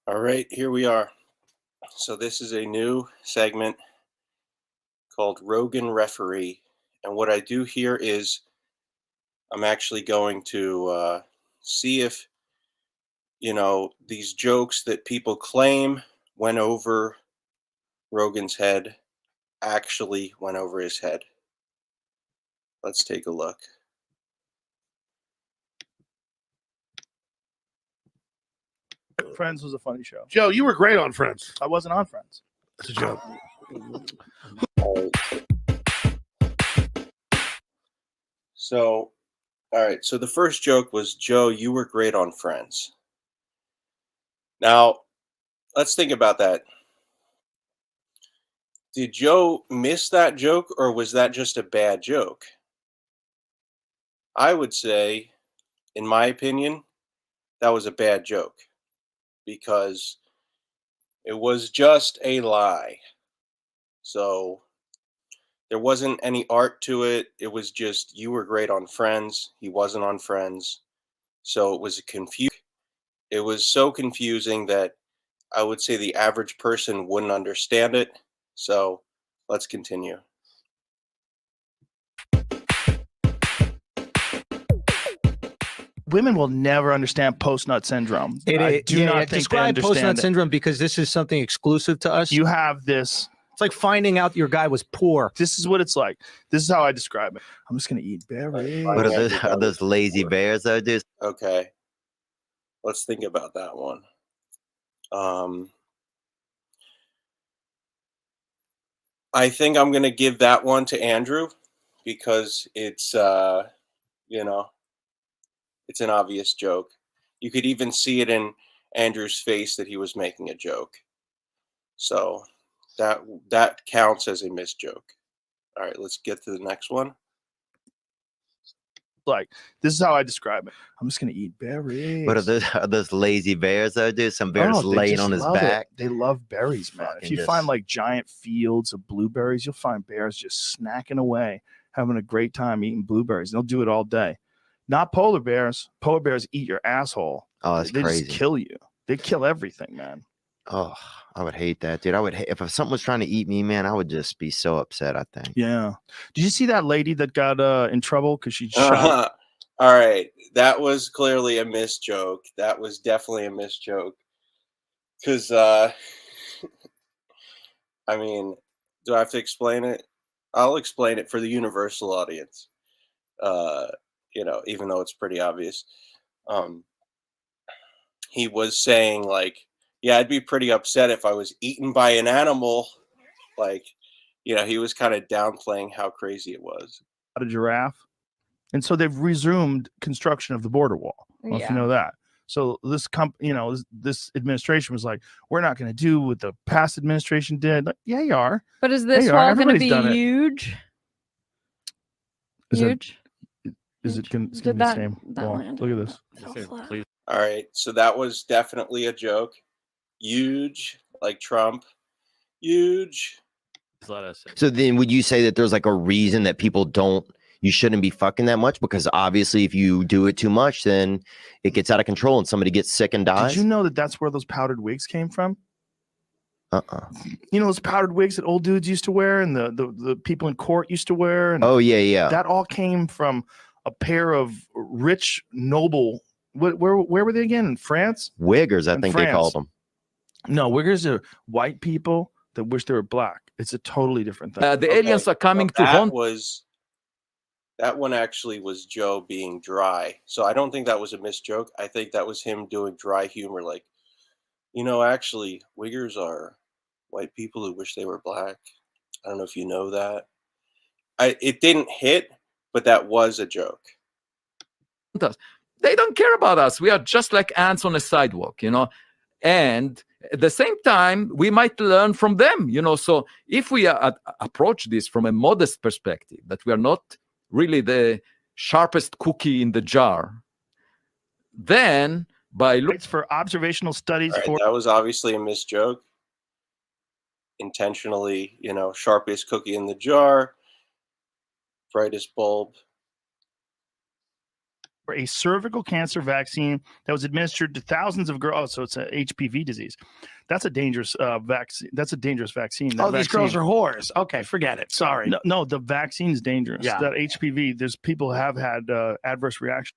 All right, here we are. So this is a new segment called Rogan Referee. And what I do here is I'm actually going to see if, these jokes that people claim went over Rogan's head actually went over his head. Let's take a look. Friends was a funny show. Joe, you were great on Friends. I wasn't on Friends. That's a joke. So, all right. So the first joke was, Joe, you were great on Friends. Now, let's think about that. Did Joe miss that joke, or was that just a bad joke? I would say, in my opinion, that was a bad joke because it was just a lie. So there wasn't any art to it. It was just, you were great on Friends. He wasn't on Friends. So it was It was so confusing that I would say the average person wouldn't understand it. So let's continue. Women will never understand post-nut syndrome. I do not think they describe post-nut understand it. syndrome because this is something exclusive to us. You have this. It's like finding out your guy was poor. This is what it's like. This is how I describe it. I'm just gonna eat berries. What are those lazy bears that do? Okay. Let's think about that one. I think I'm going to give that one to Andrew because it's, it's an obvious joke. You could even see it in Andrew's face that he was making a joke. So that counts as a missed joke. All right, let's get to the next one. Like, this is how I describe it. I'm just gonna eat berries. What are those lazy bears that do? Some bears laying on his back. They love berries, man. If you find like giant fields of blueberries, you'll find bears just snacking away, having a great time eating blueberries. They'll do it all day. Not polar bears. Polar bears eat your asshole. Oh, that's they crazy. Just kill you. They kill everything, man. Oh, I would hate that, dude. If something was trying to eat me, man, I would just be so upset, I think. Yeah. Did you see that lady that got in trouble because she shot? All right. That was clearly a missed joke. That was definitely a missed joke. Because, I mean, do I have to explain it? I'll explain it for the universal audience. Even though it's pretty obvious. He was saying, like, yeah, I'd be pretty upset if I was eaten by an animal. Like, he was kind of downplaying how crazy it was. A giraffe. And so they've resumed construction of the border wall. I don't know if you know that. So this this administration was like, we're not going to do what the past administration did. Like, yeah, you are. But is this wall going to be huge? Huge? Is it going to be the same wall? Look at this. All right. So that was definitely a joke. Huge, like Trump. Huge. So then would you say that there's like a reason that you shouldn't be fucking that much? Because obviously if you do it too much, then it gets out of control and somebody gets sick and dies. Did you know that that's where those powdered wigs came from? You know those powdered wigs that old dudes used to wear and the people in court used to wear? And oh, yeah. That all came from a pair of rich, noble... Where were they again? In France? Wiggers, I think they called them. No, wiggers are white people that wish they were black. It's a totally different thing. The aliens are coming to hunt. That one actually was Joe being dry. So I don't think that was a missed joke. I think that was him doing dry humor. Like, actually, wiggers are white people who wish they were black. I don't know if you know that. It didn't hit, but that was a joke. They don't care about us. We are just like ants on a sidewalk, And at the same time, we might learn from them, So if we approach this from a modest perspective, that we are not really the sharpest cookie in the jar, then by it's for observational studies. Right, that was obviously a missed joke. Intentionally, sharpest cookie in the jar, brightest bulb. a cervical cancer vaccine that was administered to thousands of girls. Oh, so it's a HPV disease. That's a dangerous vaccine. That's a dangerous vaccine. Oh, these girls are whores. Okay, forget it. Sorry. No, the vaccine is dangerous. Yeah. That HPV, there's people have had adverse reactions